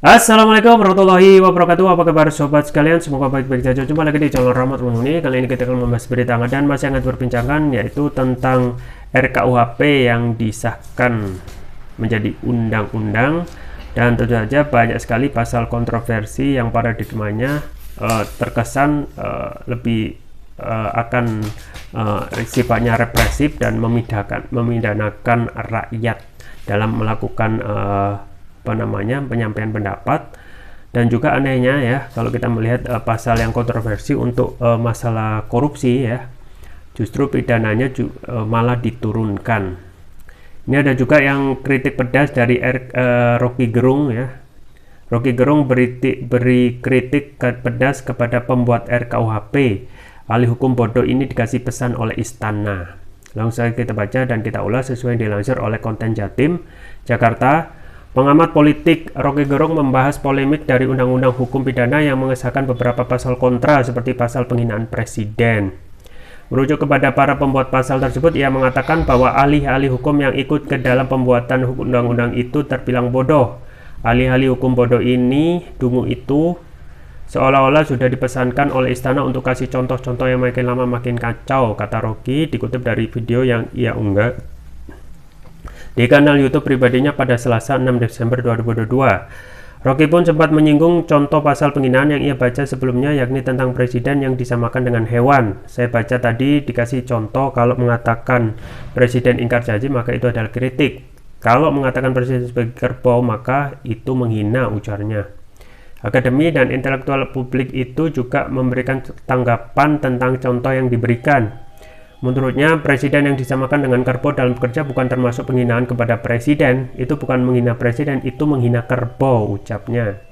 Assalamualaikum warahmatullahi wabarakatuh. Apa kabar sobat sekalian? Semoga baik-baik saja. Jumpa lagi di channel Rahmat Muni. Kali ini kita akan membahas berita hangat dan masih hangat berbincangkan, yaitu tentang RKUHP yang disahkan menjadi undang-undang. Dan tentu saja banyak sekali pasal kontroversi yang paradigmanya terkesan lebih akan sifatnya represif dan memidanakan rakyat dalam melakukan penyampaian pendapat. Dan juga anehnya ya, kalau kita melihat pasal yang kontroversi untuk masalah korupsi ya, justru pidananya malah diturunkan. Ini ada juga yang kritik pedas dari Rocky Gerung ya. Rocky Gerung beri kritik pedas kepada pembuat RKUHP. Ahli hukum bodoh ini dikasih pesan oleh istana. Langsung saja kita baca dan kita ulas sesuai yang dilansir oleh Konten Jatim, Jakarta. Pengamat politik Rocky Gerung membahas polemik dari Undang-Undang Hukum Pidana yang mengesahkan beberapa pasal kontra seperti pasal penghinaan presiden. Merujuk kepada para pembuat pasal tersebut, ia mengatakan bahwa ahli-ahli hukum yang ikut ke dalam pembuatan undang-undang itu terbilang bodoh. Ahli-ahli hukum bodoh ini, dungu itu, seolah-olah sudah dipesankan oleh istana untuk kasih contoh-contoh yang makin lama makin kacau, kata Rocky, dikutip dari video yang ia unggah di kanal YouTube pribadinya pada Selasa 6 Desember 2022. Rocky pun sempat menyinggung contoh pasal penghinaan yang ia baca sebelumnya, yakni tentang presiden yang disamakan dengan hewan. Saya baca tadi dikasih contoh, kalau mengatakan presiden ingkar janji maka itu adalah kritik. Kalau mengatakan presiden sebagai kerbau maka itu menghina, ujarnya. Akademi dan intelektual publik itu juga memberikan tanggapan tentang contoh yang diberikan. Menurutnya, presiden yang disamakan dengan kerbau dalam bekerja bukan termasuk penghinaan kepada presiden. Itu bukan menghina presiden, itu menghina kerbau, ucapnya.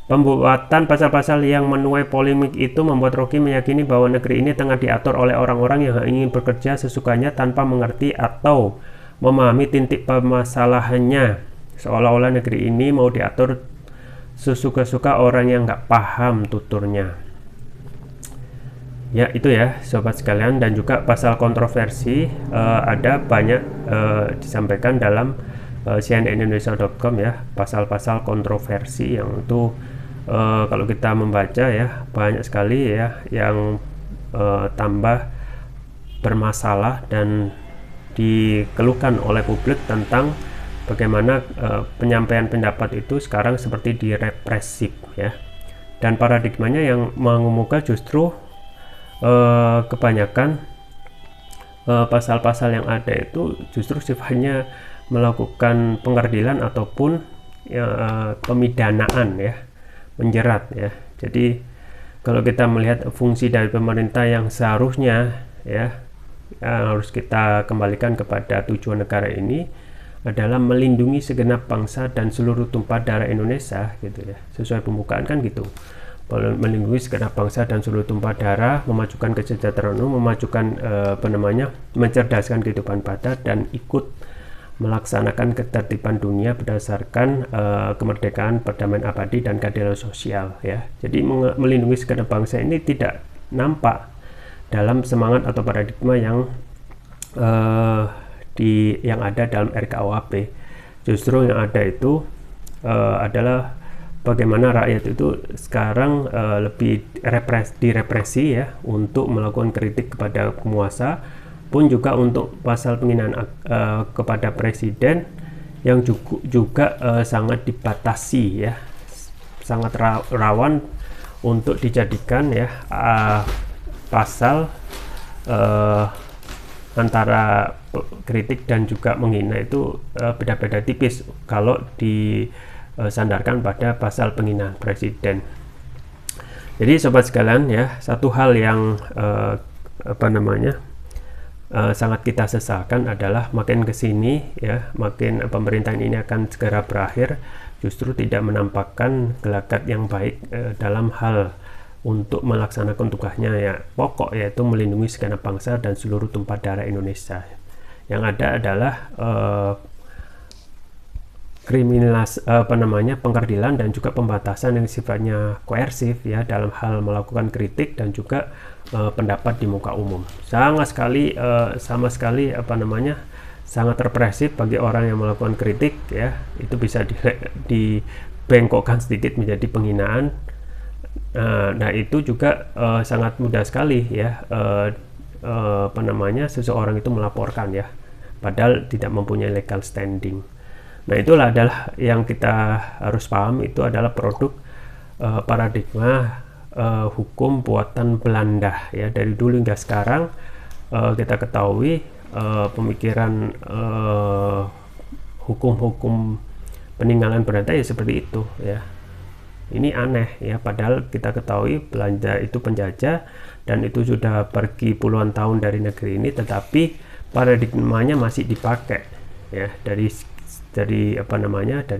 Pembuatan pasal-pasal yang menuai polemik itu membuat Rocky meyakini bahwa negeri ini tengah diatur oleh orang-orang yang ingin bekerja sesukanya tanpa mengerti atau memahami titik permasalahannya. Seolah-olah negeri ini mau diatur sesuka-suka orang yang nggak paham, tuturnya. Ya itu ya sobat sekalian. Dan juga pasal kontroversi ada banyak disampaikan dalam cnnindonesia.com ya, pasal-pasal kontroversi yang itu kalau kita membaca ya banyak sekali ya yang tambah bermasalah dan dikeluhkan oleh publik tentang bagaimana penyampaian pendapat itu sekarang seperti direpresif ya. Dan paradigmanya yang mengemuka justru kebanyakan pasal-pasal yang ada itu justru sifatnya melakukan pengerdilan ataupun pemidanaan ya, menjerat ya. Jadi kalau kita melihat fungsi dari pemerintah yang seharusnya ya harus kita kembalikan kepada tujuan negara ini adalah melindungi segenap bangsa dan seluruh tumpah darah Indonesia gitu ya. Sesuai pembukaan kan gitu, melindungi segenap bangsa dan seluruh tumpah darah, memajukan kesejahteraan umum, memajukan mencerdaskan kehidupan pada dan ikut melaksanakan ketertiban dunia berdasarkan kemerdekaan, perdamaian abadi dan keadilan sosial ya. Jadi melindungi segenap bangsa ini tidak nampak dalam semangat atau paradigma yang yang ada dalam RKUHP. Justru yang ada itu adalah bagaimana rakyat itu sekarang lebih direpresi ya untuk melakukan kritik kepada penguasa, pun juga untuk pasal penghinaan kepada presiden yang juga sangat dibatasi ya, sangat rawan untuk dijadikan ya pasal antara kritik dan juga menghina itu beda-beda tipis kalau disandarkan pada pasal penghinaan presiden. Jadi sobat sekalian ya, satu hal yang sangat kita sesalkan adalah makin kesini ya, makin pemerintahan ini akan segera berakhir, justru tidak menampakkan gelagat yang baik dalam hal untuk melaksanakan tugasnya ya pokok, yaitu melindungi segenap bangsa dan seluruh tumpah darah Indonesia. Yang ada adalah pengkerdilan dan juga pembatasan yang sifatnya koersif ya dalam hal melakukan kritik dan juga pendapat di muka umum. Sama sekali sangat represif bagi orang yang melakukan kritik ya. Itu bisa bengkokkan sedikit menjadi penghinaan. Nah itu juga sangat mudah sekali ya, seseorang itu melaporkan ya, padahal tidak mempunyai legal standing. Nah itulah adalah yang kita harus paham, itu adalah produk paradigma hukum buatan Belanda ya. Dari dulu hingga sekarang kita ketahui pemikiran hukum-hukum peninggalan Belanda ya seperti itu ya. Ini aneh ya, padahal kita ketahui Belanda itu penjajah dan itu sudah pergi puluhan tahun dari negeri ini, tetapi paradigmanya masih dipakai ya, dari dari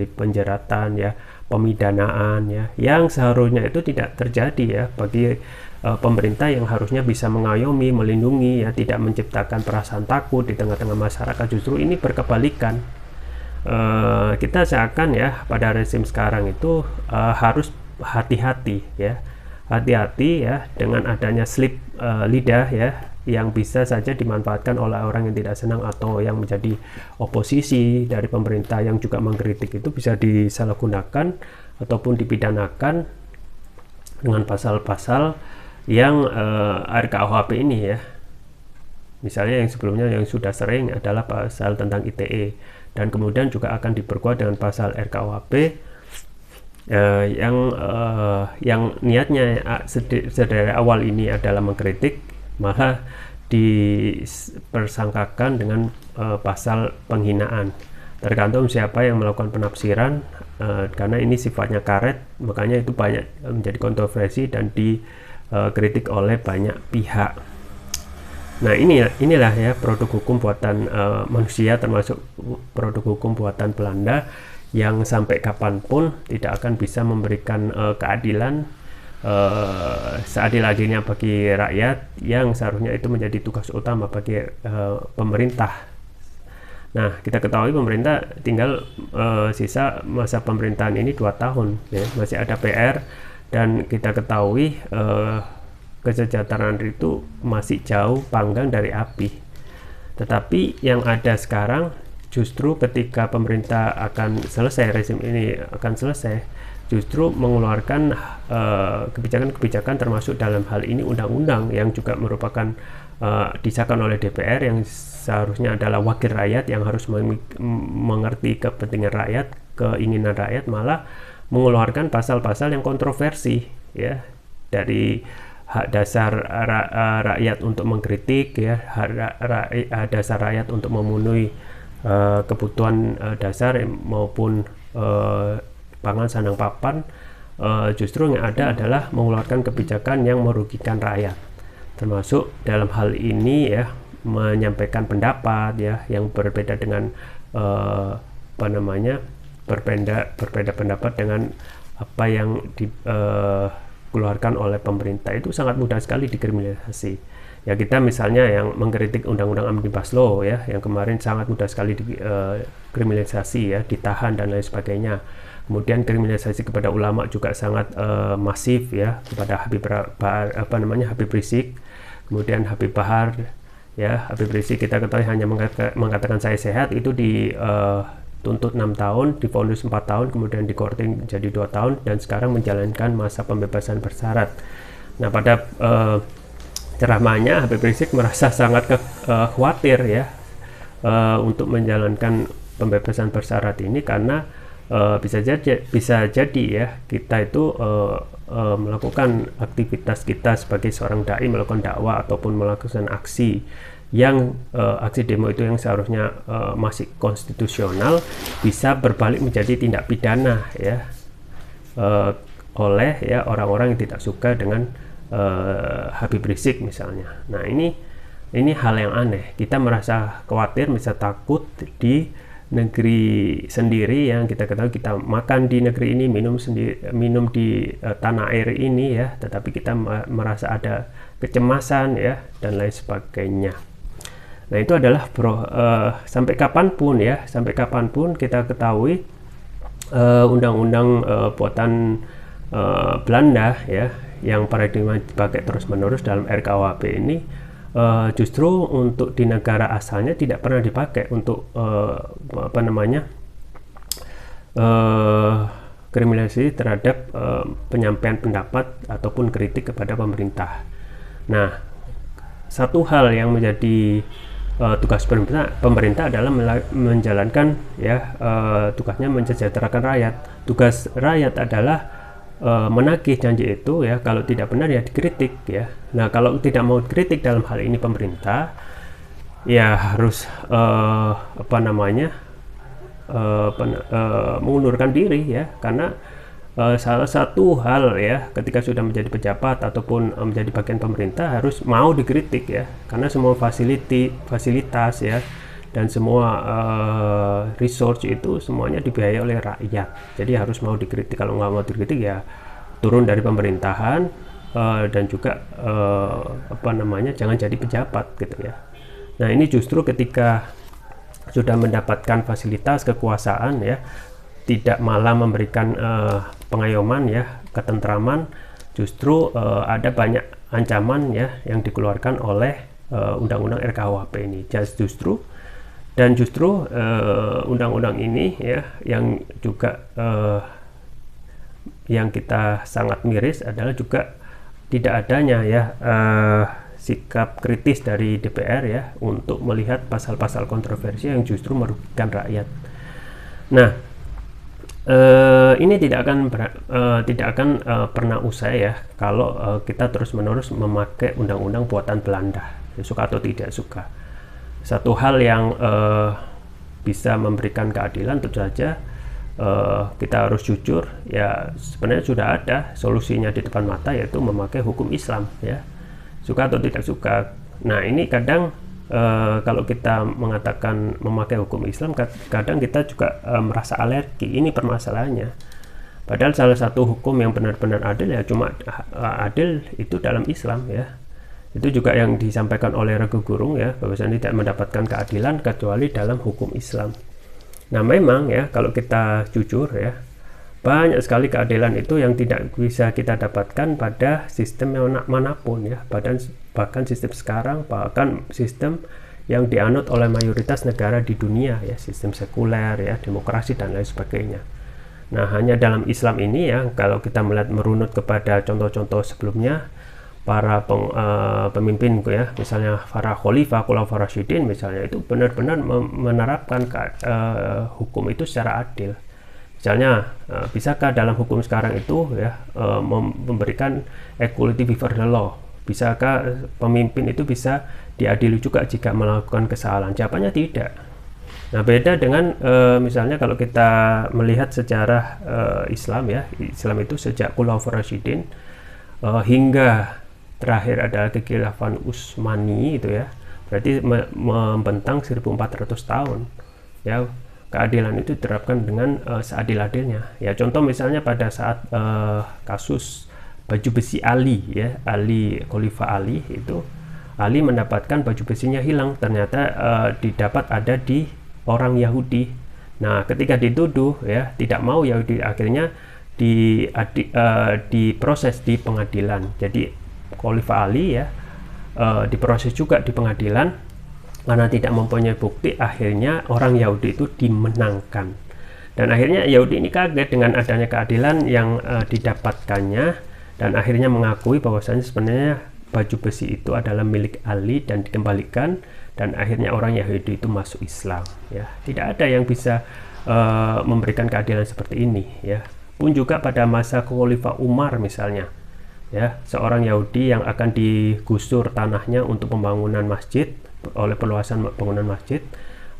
penjeratan ya, pemidanaan ya, yang seharusnya itu tidak terjadi ya bagi pemerintah yang harusnya bisa mengayomi, melindungi ya, tidak menciptakan perasaan takut di tengah-tengah masyarakat. Justru ini berkebalikan. Kita seakan ya pada rezim sekarang itu harus hati-hati ya, hati-hati ya dengan adanya slip lidah ya, yang bisa saja dimanfaatkan oleh orang yang tidak senang atau yang menjadi oposisi dari pemerintah yang juga mengkritik, itu bisa disalahgunakan ataupun dipidanakan dengan pasal-pasal yang RKUHP ini ya. Misalnya yang sebelumnya yang sudah sering adalah pasal tentang ITE, dan kemudian juga akan diperkuat dengan pasal RKUHP yang niatnya dari awal ini adalah mengkritik, malah dipersangkakan dengan pasal penghinaan. Tergantung siapa yang melakukan penafsiran, karena ini sifatnya karet, makanya itu banyak menjadi kontroversi dan dikritik oleh banyak pihak. Nah inilah ya produk hukum buatan manusia, termasuk produk hukum buatan Belanda, yang sampai kapanpun tidak akan bisa memberikan keadilan seadil-adilnya bagi rakyat, yang seharusnya itu menjadi tugas utama bagi pemerintah. Nah kita ketahui pemerintah tinggal sisa masa pemerintahan ini 2 tahun ya, masih ada PR, dan kita ketahui kesejahteraan itu masih jauh panggang dari api. Tetapi yang ada sekarang, justru ketika pemerintah akan selesai, rezim ini akan selesai, justru mengeluarkan kebijakan-kebijakan, termasuk dalam hal ini undang-undang yang juga merupakan disahkan oleh DPR, yang seharusnya adalah wakil rakyat yang harus mengerti kepentingan rakyat, keinginan rakyat, malah mengeluarkan pasal-pasal yang kontroversi ya, dari hak dasar rakyat untuk mengkritik ya, hak dasar rakyat untuk memenuhi kebutuhan dasar maupun pangan sandang papan. Justru yang ada adalah mengeluarkan kebijakan yang merugikan rakyat, termasuk dalam hal ini ya menyampaikan pendapat ya yang berbeda dengan berbeda pendapat dengan apa yang dikeluarkan oleh pemerintah. Itu sangat mudah sekali dikriminalisasi ya. Kita misalnya yang mengkritik undang-undang Omnibus Law ya, yang kemarin sangat mudah sekali dikriminalisasi ya, ditahan dan lain sebagainya. Kemudian kriminalisasi kepada ulama juga sangat masif ya, kepada Habib Rizik, kemudian Habib Bahar ya. Habib Rizik kita ketahui hanya mengatakan saya sehat, itu tuntut 6 tahun, divonis 4 tahun, kemudian dikorting jadi 2 tahun, dan sekarang menjalankan masa pembebasan bersyarat. Nah pada ceramahnya Habib Rizik merasa sangat khawatir ya untuk menjalankan pembebasan bersyarat ini, karena bisa jadi ya kita itu melakukan aktivitas kita sebagai seorang dai, melakukan dakwah ataupun melakukan aksi yang aksi demo itu yang seharusnya masih konstitusional, bisa berbalik menjadi tindak pidana ya oleh ya orang-orang yang tidak suka dengan Habib Rizik misalnya. Nah ini hal yang aneh. Kita merasa khawatir, bisa takut di negeri sendiri yang kita ketahui kita makan di negeri ini, minum di tanah air ini ya, tetapi kita merasa ada kecemasan ya dan lain sebagainya. Nah itu adalah sampai kapanpun ya, sampai kapanpun kita ketahui undang-undang buatan Belanda ya, yang paradigma dipakai terus-menerus dalam RKUHP ini, justru untuk di negara asalnya tidak pernah kriminalisasi terhadap penyampaian pendapat ataupun kritik kepada pemerintah. Nah, satu hal yang menjadi tugas pemerintah adalah menjalankan tugasnya mensejahterakan rakyat. Tugas rakyat adalah menagih janji itu ya, kalau tidak benar ya dikritik ya. Nah, kalau tidak mau kritik dalam hal ini pemerintah ya harus mengundurkan diri ya, karena salah satu hal ya, ketika sudah menjadi pejabat ataupun menjadi bagian pemerintah harus mau dikritik ya, karena semua fasilitas ya dan semua resource itu semuanya dibiayai oleh rakyat, jadi harus mau dikritik. Kalau nggak mau dikritik ya turun dari pemerintahan, dan juga jangan jadi pejabat gitu ya. Nah, ini justru ketika sudah mendapatkan fasilitas kekuasaan ya, tidak malah memberikan pengayoman ya, ketentraman, justru ada banyak ancaman ya yang dikeluarkan oleh undang-undang RKUHP ini. Justru undang-undang ini ya yang juga yang kita sangat miris adalah juga tidak adanya ya sikap kritis dari DPR ya untuk melihat pasal-pasal kontroversi yang justru merugikan rakyat. Nah, ini tidak akan pernah usai ya kalau kita terus-menerus memakai undang-undang buatan Belanda, suka atau tidak suka. Satu hal yang bisa memberikan keadilan tentu saja kita harus jujur ya, sebenarnya sudah ada solusinya di depan mata, yaitu memakai hukum Islam ya, suka atau tidak suka. Nah, ini kadang kalau kita mengatakan memakai hukum Islam, kadang kita juga merasa alergi. Ini permasalahannya. Padahal salah satu hukum yang benar-benar adil ya cuma adil itu dalam Islam ya. Itu juga yang disampaikan oleh Rocky Gerung ya, bahwasanya tidak mendapatkan keadilan kecuali dalam hukum Islam. Nah, memang ya kalau kita jujur ya, banyak sekali keadilan itu yang tidak bisa kita dapatkan pada sistem manapun ya, bahkan sistem sekarang, bahkan sistem yang dianut oleh mayoritas negara di dunia ya, sistem sekuler ya, demokrasi dan lain sebagainya. Nah, hanya dalam Islam ini ya, kalau kita melihat merunut kepada contoh-contoh sebelumnya, para pemimpin ya, misalnya para khalifah, khulafaur rasyidin misalnya, itu benar-benar menerapkan hukum itu secara adil. Misalnya, bisakah dalam hukum sekarang itu ya memberikan equality before the law? Bisakah pemimpin itu bisa diadili juga jika melakukan kesalahan? Jawabannya tidak. Nah, beda dengan misalnya kalau kita melihat sejarah Islam ya, Islam itu sejak khulafaur rasyidin hingga terakhir adalah kekhilafan Utsmani itu ya, berarti membentang 1400 tahun ya. Keadilan itu diterapkan dengan seadil-adilnya ya. Contoh misalnya pada saat kasus baju besi Ali ya, Khalifah Ali itu, Ali mendapatkan baju besinya hilang, ternyata didapat ada di orang Yahudi. Nah, ketika dituduh ya tidak mau Yahudi, akhirnya diproses di pengadilan. Jadi Khalifah Ali ya diproses juga di pengadilan karena tidak mempunyai bukti. Akhirnya orang Yahudi itu dimenangkan, dan akhirnya Yahudi ini kaget dengan adanya keadilan yang didapatkannya, dan akhirnya mengakui bahwasanya sebenarnya baju besi itu adalah milik Ali dan dikembalikan, dan akhirnya orang Yahudi itu masuk Islam ya. Tidak ada yang bisa memberikan keadilan seperti ini ya. Pun juga pada masa Khalifah Umar misalnya ya, seorang Yahudi yang akan digusur tanahnya untuk pembangunan masjid, oleh perluasan bangunan masjid,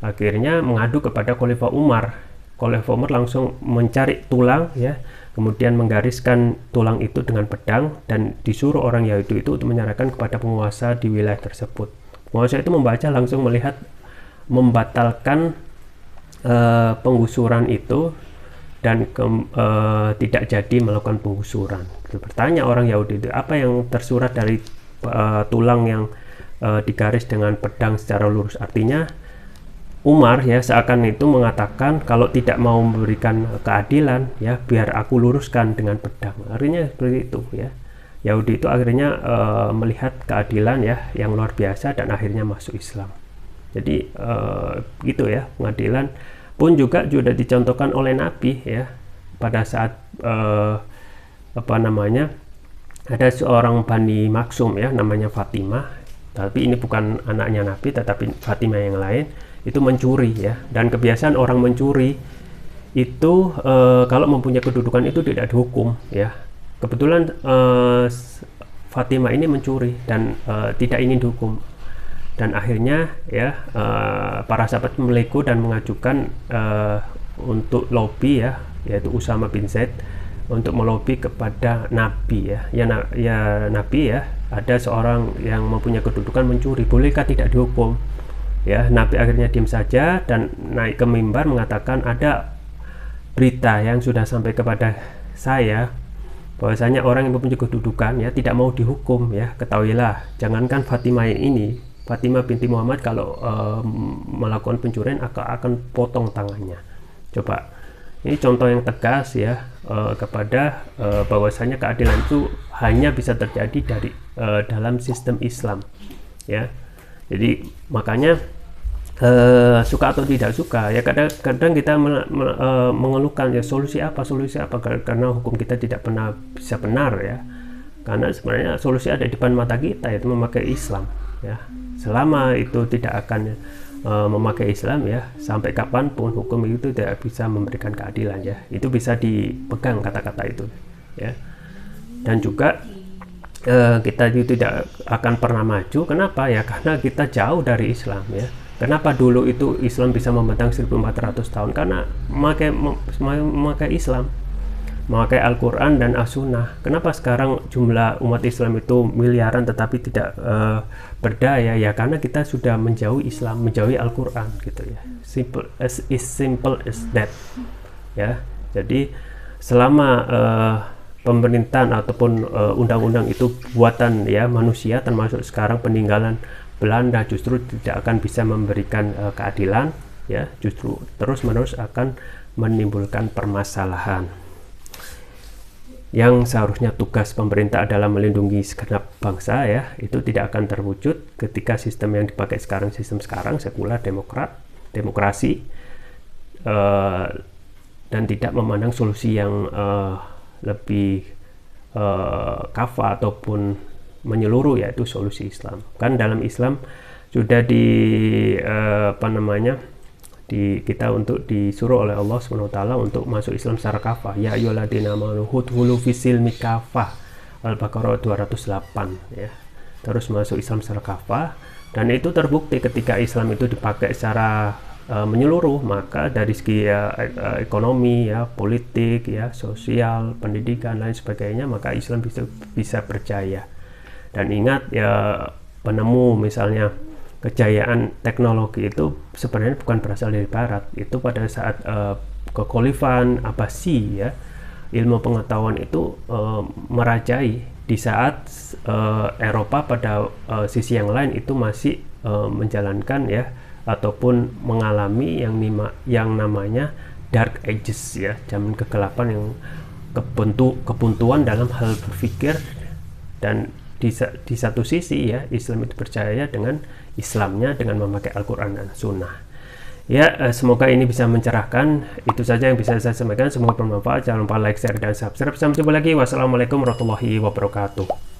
akhirnya mengadu kepada Khalifah Umar. Khalifah Umar langsung mencari tulang ya, kemudian menggariskan tulang itu dengan pedang, dan disuruh orang Yahudi itu untuk menyerahkan kepada penguasa di wilayah tersebut. Penguasa itu membaca, langsung melihat membatalkan penggusuran itu, dan tidak jadi melakukan penggusuran. Bertanya orang Yahudi itu, apa yang tersurat dari tulang yang digaris dengan pedang secara lurus? Artinya Umar ya seakan itu mengatakan kalau tidak mau memberikan keadilan ya, biar aku luruskan dengan pedang. Artinya seperti itu ya. Yahudi itu akhirnya melihat keadilan ya yang luar biasa, dan akhirnya masuk Islam. Jadi gitu ya, pengadilan pun juga dicontohkan oleh Nabi ya, pada saat apa namanya, ada seorang Bani Maksum ya, namanya Fatimah, tapi ini bukan anaknya Nabi tetapi Fatimah yang lain, itu mencuri ya. Dan kebiasaan orang mencuri itu kalau mempunyai kedudukan itu tidak dihukum ya. Kebetulan Fatimah ini mencuri dan tidak ingin dihukum, dan akhirnya ya para sahabat melego dan mengajukan untuk lobby ya, yaitu Usama bin Zaid, untuk melobi kepada Nabi ya. Ya Nabi ya, ada seorang yang mempunyai kedudukan mencuri, bolehkah tidak dihukum ya? Nabi akhirnya diam saja dan naik ke mimbar mengatakan, ada berita yang sudah sampai kepada saya bahwasanya orang yang mempunyai kedudukan ya tidak mau dihukum ya. Ketahuilah, jangankan Fatimah ini, Fatimah binti Muhammad kalau melakukan pencurian akan potong tangannya. Coba, ini contoh yang tegas ya kepada bahwasanya keadilan itu hanya bisa terjadi dari dalam sistem Islam ya. Jadi makanya suka atau tidak suka ya, kadang kita mengeluhkan ya, solusi apa karena hukum kita tidak pernah bisa benar ya, karena sebenarnya solusi ada di depan mata kita, yaitu memakai Islam ya. Selama itu tidak akan memakai Islam ya, sampai kapanpun hukum itu tidak bisa memberikan keadilan ya. Itu bisa dipegang kata-kata itu ya. Dan juga kita itu tidak akan pernah maju. Kenapa ya? Karena kita jauh dari Islam ya. Kenapa dulu itu Islam bisa membentang 1400 tahun? Karena memakai Islam, memakai Al-Quran dan As-Sunnah. Kenapa sekarang jumlah umat Islam itu miliaran tetapi tidak berdaya? Ya karena kita sudah menjauhi Islam, menjauhi Al-Quran gitu ya. Simple as that ya. Jadi selama pemerintahan ataupun undang-undang itu buatan ya manusia, termasuk sekarang peninggalan Belanda, justru tidak akan bisa memberikan keadilan ya, justru terus-menerus akan menimbulkan permasalahan. Yang seharusnya tugas pemerintah adalah melindungi segenap bangsa ya, itu tidak akan terwujud ketika sistem yang dipakai sekarang, sistem sekarang sekular demokrasi dan tidak memandang solusi yang lebih kafah ataupun menyeluruh, yaitu solusi Islam. Kan dalam Islam sudah kita untuk disuruh oleh Allah SWT untuk masuk Islam secara kafah. Ya ayyuhalladzina amanu udkhulu fis-silmi kafah, Al-Baqarah 208 ya. Terus masuk Islam secara kafah, dan itu terbukti ketika Islam itu dipakai secara menyeluruh, maka dari segi ekonomi ya, politik ya, sosial, pendidikan lain sebagainya, maka Islam bisa berjaya. Dan ingat ya, penemu misalnya kejayaan teknologi itu sebenarnya bukan berasal dari barat. Itu pada saat kekhalifan Abbasi ya, ilmu pengetahuan itu merajai di saat Eropa pada sisi yang lain itu masih menjalankan ya, ataupun mengalami yang namanya Dark Ages ya, zaman kegelapan yang kebuntuan dalam hal berpikir. Dan di satu sisi ya, Islam itu percaya dengan Islamnya dengan memakai Al-Quran dan Sunnah ya. Semoga ini bisa mencerahkan. Itu saja yang bisa saya sampaikan, semoga bermanfaat. Jangan lupa like, share, dan subscribe. Sampai jumpa lagi. Wassalamualaikum warahmatullahi wabarakatuh.